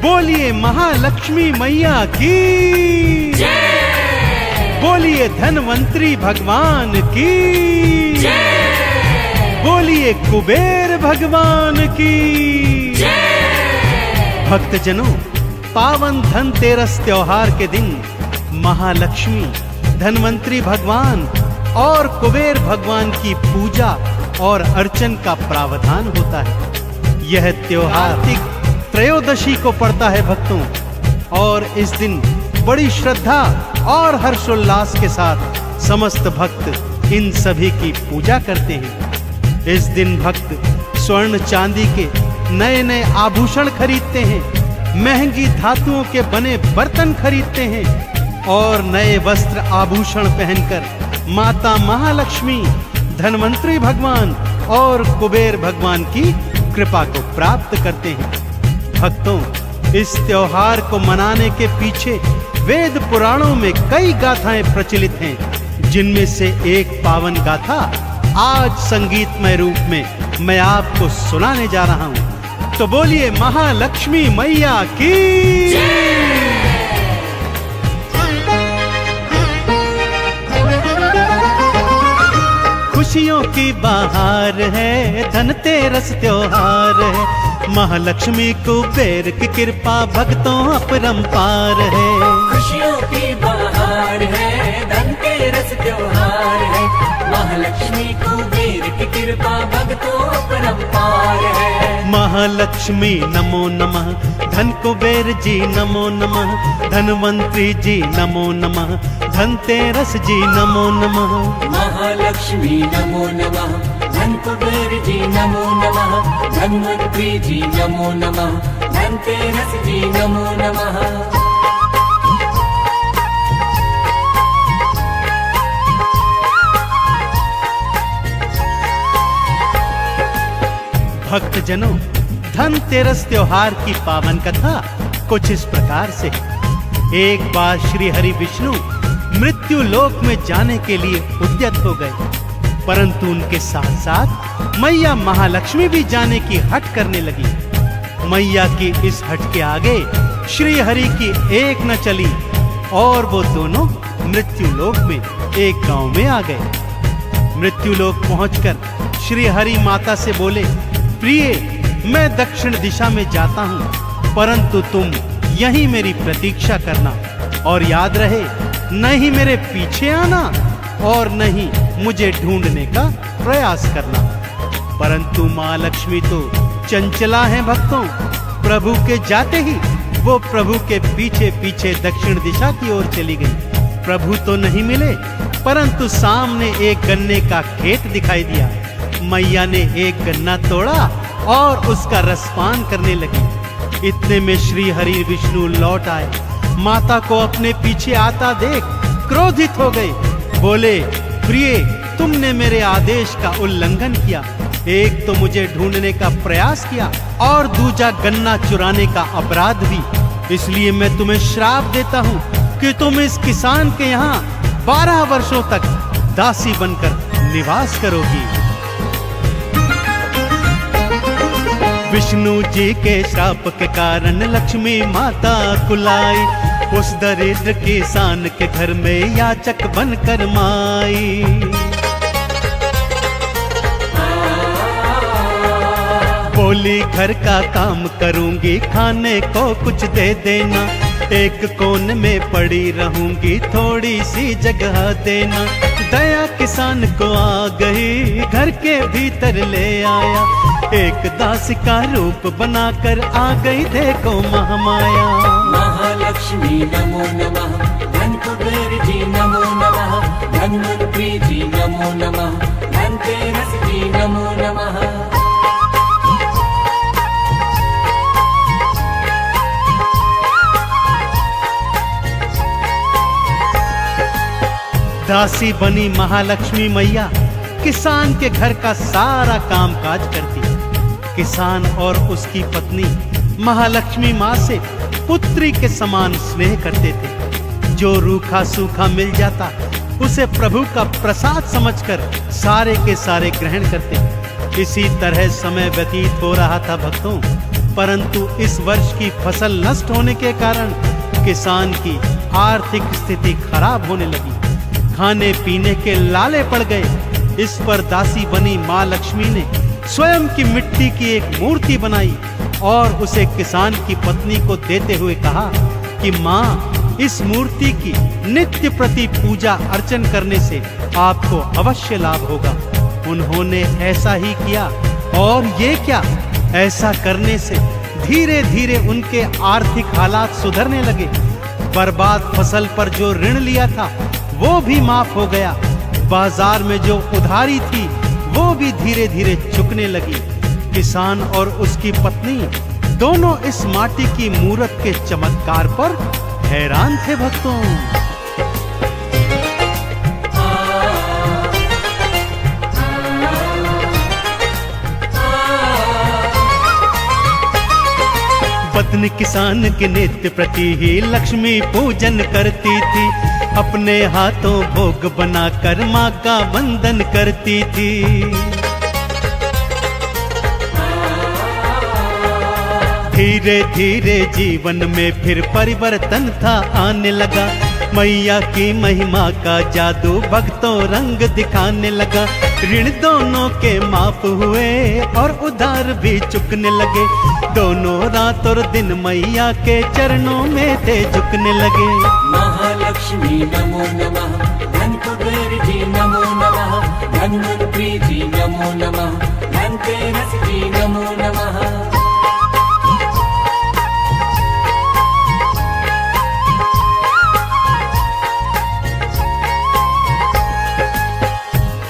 बोलिए महालक्ष्मी मैया की जय। बोलिए धनवंतरी भगवान की जय। बोलिए कुबेर भगवान की जय। भक्तजनों, पावन धनतेरस त्योहार के दिन महालक्ष्मी, धनवंतरी भगवान और कुबेर भगवान की पूजा और अर्चन का प्रावधान होता है। यह त्योहार त्रयोदशी को पड़ता है भक्तों, और इस दिन बड़ी श्रद्धा और हर्षोल्लास के साथ समस्त भक्त इन सभी की पूजा करते हैं। इस दिन भक्त स्वर्ण चांदी के नए नए आभूषण खरीदते हैं, महंगी धातुओं के बने बर्तन खरीदते हैं और नए वस्त्र आभूषण पहनकर माता महालक्ष्मी, धनवंतरी भगवान और कुबेर भगवान की कृपा को प्राप्त करते हैं। भक्तों, इस त्योहार को मनाने के पीछे वेद पुराणों में कई गाथाएं प्रचलित हैं, जिनमें से एक पावन गाथा आज संगीतमय रूप में मैं आपको सुनाने जा रहा हूं। तो बोलिए महालक्ष्मी मैया की खुशियों की बहार है, धनतेरस त्योहार है, महालक्ष्मी कुबेर की कृपा भक्तों अपरंपार है। खुशियों की बहार है, धनतेरस त्योहार है, महालक्ष्मी कुबेर की कृपा भक्तों अपरंपार है। महालक्ष्मी नमो नमः, धन कुबेर जी नमो नमः, धनवंतरी जी नमो नमः, धनतेरस जी नमो नमः। महालक्ष्मी नमो नमः, धन कुबेर जी नमो नमः, धनवंतरी जी नमो नमः, धनतेरस जी नमो नमः। भक्तजनों, धनतेरस त्योहार की पावन कथा कुछ इस प्रकार से। एक बार श्री हरि विष्णु मृत्यु लोक में जाने के लिए उद्यत हो गए, परंतु उनके साथ साथ मैया महालक्ष्मी भी जाने की हट करने लगी। मैया की इस हट के आगे श्री हरि की एक न चली और वो दोनों मृत्यु लोक में एक गांव में आ गए। मृत्यु लोक पहुंचकर श्री हरि माता से बोले, प्रिय, मैं दक्षिण दिशा में जाता हूँ, परंतु तुम यहीं मेरी प्रतीक्षा करना और याद रहे, न ही मेरे पीछे आना और न ही मुझे ढूंढने का प्रयास करना। परंतु माँ लक्ष्मी तो चंचला है भक्तों, प्रभु के जाते ही वो प्रभु के पीछे पीछे दक्षिण दिशा की ओर चली गई। प्रभु तो नहीं मिले, परंतु सामने एक गन्ने का खेत दिखाई दिया। मैया ने एक गन्ना तोड़ा और उसका रसपान करने लगी। इतने में श्री हरि विष्णु लौट आए। माता को अपने पीछे आता देख क्रोधित हो गए। बोले, प्रिय, तुमने मेरे आदेश का उल्लंघन किया। एक तो मुझे ढूंढने का प्रयास किया और दूजा गन्ना चुराने का अपराध भी। इसलिए मैं तुम्हें श्राप देता हूँ कि तुम इस किसान के यहाँ 12 वर्षों तक दासी बनकर निवास करोगी। विष्णु जी के श्राप के कारण लक्ष्मी माता कुलाई, उस दरिद्र किसान के घर में याचक बनकर माई। बोली, घर का काम करूंगी, खाने को कुछ दे देना, एक कोन में पड़ी रहूंगी, थोड़ी सी जगह देना। दया किसान को आ गई, घर के भीतर ले आया, एक दास का रूप बनाकर आ गई देखो महामाया। महालक्ष्मी नमो नमः, धन कुबेर जी नमो नमः, धनवंतरी जी नमो नमः, धनतेरस जी नमो नमः। दासी बनी महालक्ष्मी मैया किसान के घर का सारा काम काज करती। किसान और उसकी पत्नी महालक्ष्मी माँ से पुत्री के समान स्नेह करते थे। जो रूखा सूखा मिल जाता उसे प्रभु का प्रसाद समझकर सारे के सारे ग्रहण करते। इसी तरह समय व्यतीत हो रहा था भक्तों, परंतु इस वर्ष की फसल नष्ट होने के कारण किसान की आर्थिक स्थिति खराब होने लगी। खाने पीने के लाले पड़ गए। इस पर दासी बनी माँ लक्ष्मी ने स्वयं की मिट्टी की एक मूर्ति बनाई और उसे किसान की पत्नी को देते हुए कहा कि माँ, इस मूर्ति की नित्य प्रति पूजा अर्चन करने से आपको अवश्य लाभ होगा। उन्होंने ऐसा ही किया और ये क्या, ऐसा करने से धीरे धीरे उनके आर्थिक हालात सुधरने लगे। बर्बाद फसल पर जो ऋण लिया था वो भी माफ हो गया। बाजार में जो उधारी थी वो भी धीरे धीरे चुकने लगी। किसान और उसकी पत्नी दोनों इस माटी की मूरत के चमत्कार पर हैरान थे भक्तों। पत्नी किसान के नित्य प्रति ही लक्ष्मी पूजन करती थी। अपने हाथों भोग बनाकर माँ का वंदन करती थी। धीरे धीरे जीवन में फिर परिवर्तन था आने लगा। मैया की महिमा का जादू भक्तों रंग दिखाने लगा। ऋण दोनों के माफ हुए और उधार भी चुकने लगे। दोनों रात और दिन मैया के चरणों में थे झुकने लगे। महालक्ष्मी नमो नमः, धन कुबेर जी नमो नमः, धन्वंतरी जी नमो नमः, धनतेरस जी नमो नमः।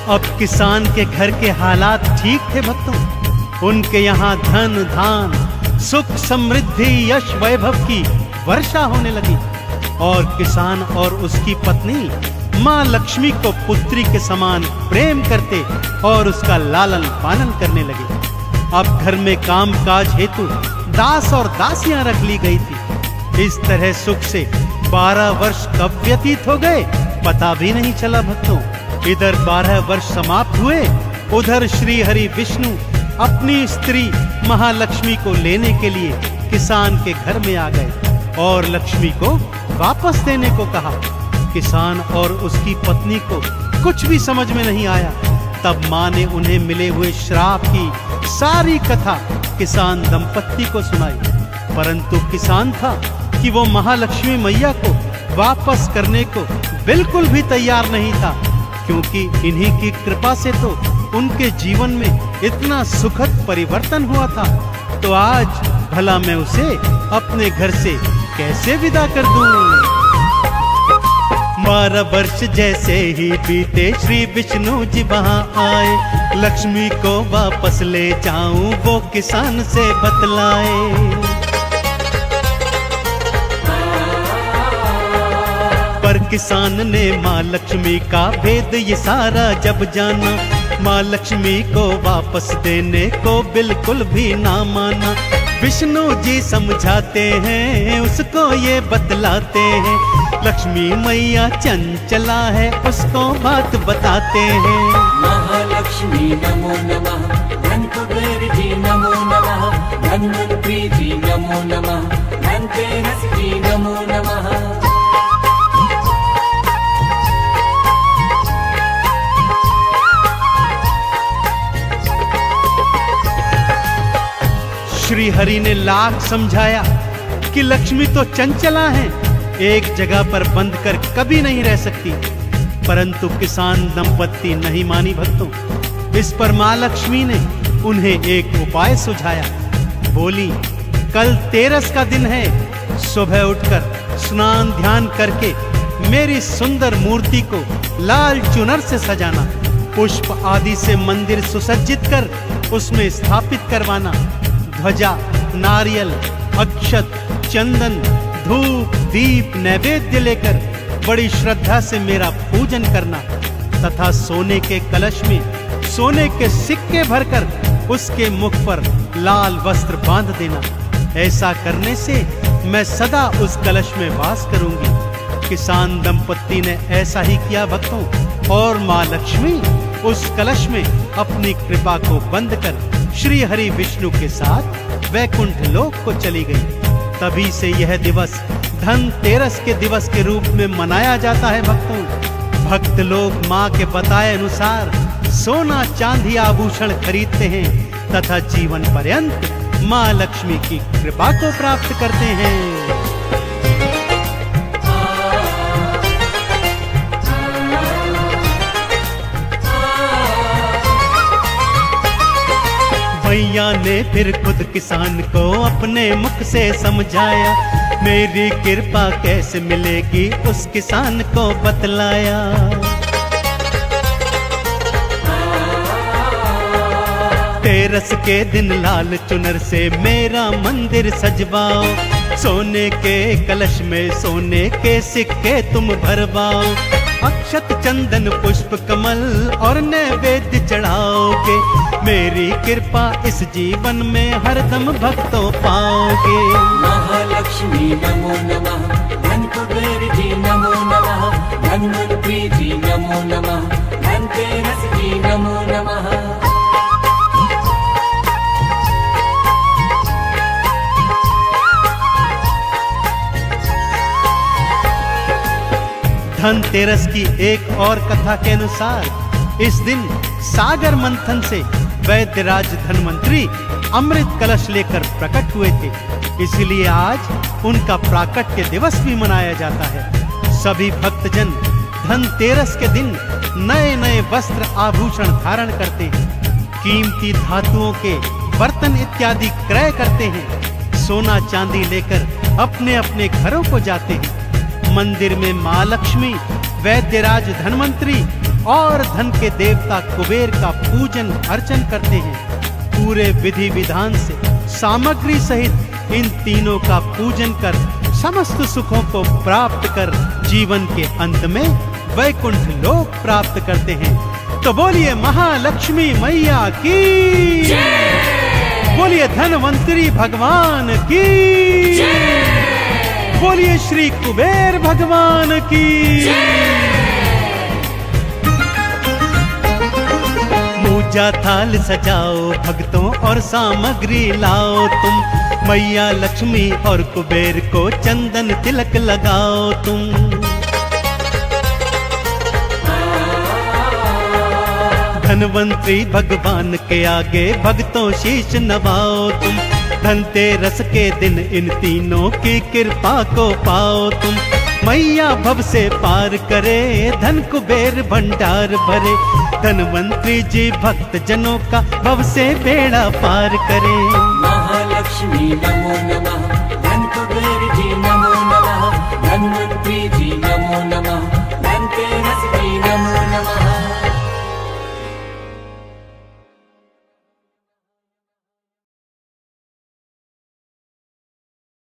अब किसान के घर के हालात ठीक थे भक्तों। उनके यहाँ धन धान सुख समृद्धि यश वैभव की वर्षा होने लगी और किसान और उसकी पत्नी माँ लक्ष्मी को पुत्री के समान प्रेम करते और उसका लालन पालन करने लगे। अब घर में काम काज हेतु दास और दासियां रख ली गई थी। इस तरह सुख से 12 वर्ष कब व्यतीत हो गए पता भी नहीं चला भक्तों। इधर 12 वर्ष समाप्त हुए, उधर श्री हरि विष्णु अपनी स्त्री महालक्ष्मी को लेने के लिए किसान के घर में आ गए और लक्ष्मी को वापस देने को कहा। किसान और उसकी पत्नी को कुछ भी समझ में नहीं आया। तब माँ ने उन्हें मिले हुए श्राप की सारी कथा किसान दंपत्ति को सुनाई। परंतु किसान था कि वो महालक्ष्मी मैया को वापस करने को बिल्कुल भी तैयार नहीं था, क्योंकि इन्हीं की कृपा से तो उनके जीवन में इतना सुखद परिवर्तन हुआ था। तो आज भला मैं उसे अपने घर से कैसे विदा कर दूं? 12 वर्ष जैसे ही बीते श्री विष्णु जी वहां आए। लक्ष्मी को वापस ले जाऊं वो किसान से बतलाए। पर किसान ने माँ लक्ष्मी का भेद ये सारा जब जाना, माँ लक्ष्मी को वापस देने को बिल्कुल भी ना माना। विष्णु जी समझाते हैं उसको ये बतलाते हैं, लक्ष्मी मैया चंचला है उसको बात बताते हैं। महालक्ष्मी नमो नमः, धन कुबेर जी नमो नमः, धन्वंतरी जी नमो नमः, धनतेरस जी नमो नमः। श्री हरि ने लाख समझाया कि लक्ष्मी तो चंचला है, एक जगह पर बंद कर कभी नहीं रह सकती, परंतु किसान दंपत्ति नहीं मानी भक्तों। इस पर माँ लक्ष्मी ने उन्हें एक उपाय सुझाया। बोली, कल तेरस का दिन है, सुबह उठकर स्नान ध्यान करके मेरी सुंदर मूर्ति को लाल चुनर से सजाना, पुष्प आदि से मंदिर सुसज्जित कर उसमें स्थापित करवाना, ध्वजा, नारियल, अक्षत, चंदन, धूप, दीप, नैवेद्य लेकर बड़ी श्रद्धा से मेरा पूजन करना तथा सोने के कलश में सोने के सिक्के भरकर उसके मुख पर लाल वस्त्र बांध देना। ऐसा करने से मैं सदा उस कलश में वास करूंगी। किसान दंपत्ति ने ऐसा ही किया भक्तों, और माँ लक्ष्मी उस कलश में अपनी कृपा को बंद कर श्री हरि विष्णु के साथ वैकुंठ लोक को चली गई। तभी से यह दिवस धनतेरस के दिवस के रूप में मनाया जाता है भक्तों। भक्त लोग माँ के बताए अनुसार सोना चांदी आभूषण खरीदते हैं तथा जीवन पर्यंत माँ लक्ष्मी की कृपा को प्राप्त करते हैं। भैया ने फिर खुद किसान को अपने मुख से समझाया, मेरी कृपा कैसे मिलेगी उस किसान को बतलाया। तेरस के दिन लाल चुनर से मेरा मंदिर सजवाओ, सोने के कलश में सोने के सिक्के तुम भरवाओ, अक्षत चंदन पुष्प कमल और नैवेद्य चढ़ाओगे, मेरी कृपा इस जीवन में हरदम भक्तों पाओगे। महालक्ष्मी नमो नमः, धन कुबेर जी नमो नमः, धन्वंतरी जी नमो नमः, धनतेरस जी नमो नमः। धनतेरस की एक और कथा के अनुसार इस दिन सागर मंथन से वैद्यराज धन्वंतरी अमृत कलश लेकर प्रकट हुए थे, इसलिए आज उनका प्राकट्य दिवस भी मनाया जाता है। सभी भक्तजन धनतेरस के दिन नए नए वस्त्र आभूषण धारण करते हैं, कीमती धातुओं के बर्तन इत्यादि क्रय करते हैं, सोना चांदी लेकर अपने अपने घरों को जाते हैं। मंदिर में माँ लक्ष्मी, वैद्यराज धन्वंतरी और धन के देवता कुबेर का पूजन अर्चन करते हैं। पूरे विधि विधान से सामग्री सहित इन तीनों का पूजन कर समस्त सुखों को प्राप्त कर जीवन के अंत में वैकुंठ लोक प्राप्त करते हैं। तो बोलिए महालक्ष्मी मैया की, बोलिए धन्वंतरी भगवान की, बोलिए श्री कुबेर भगवान की। पूजा थाल सजाओ भक्तों और सामग्री लाओ तुम, मैया लक्ष्मी और कुबेर को चंदन तिलक लगाओ तुम। धन्वंतरी भगवान के आगे भक्तों शीश नवाओ तुम, धनतेरस के दिन इन तीनों की कृपा को पाओ तुम। मैया भव से पार करे, धन कुबेर भंडार भरे, धन्वंतरी जी भक्त जनों का भव से बेड़ा पार करे। महालक्ष्मी नमो नमः,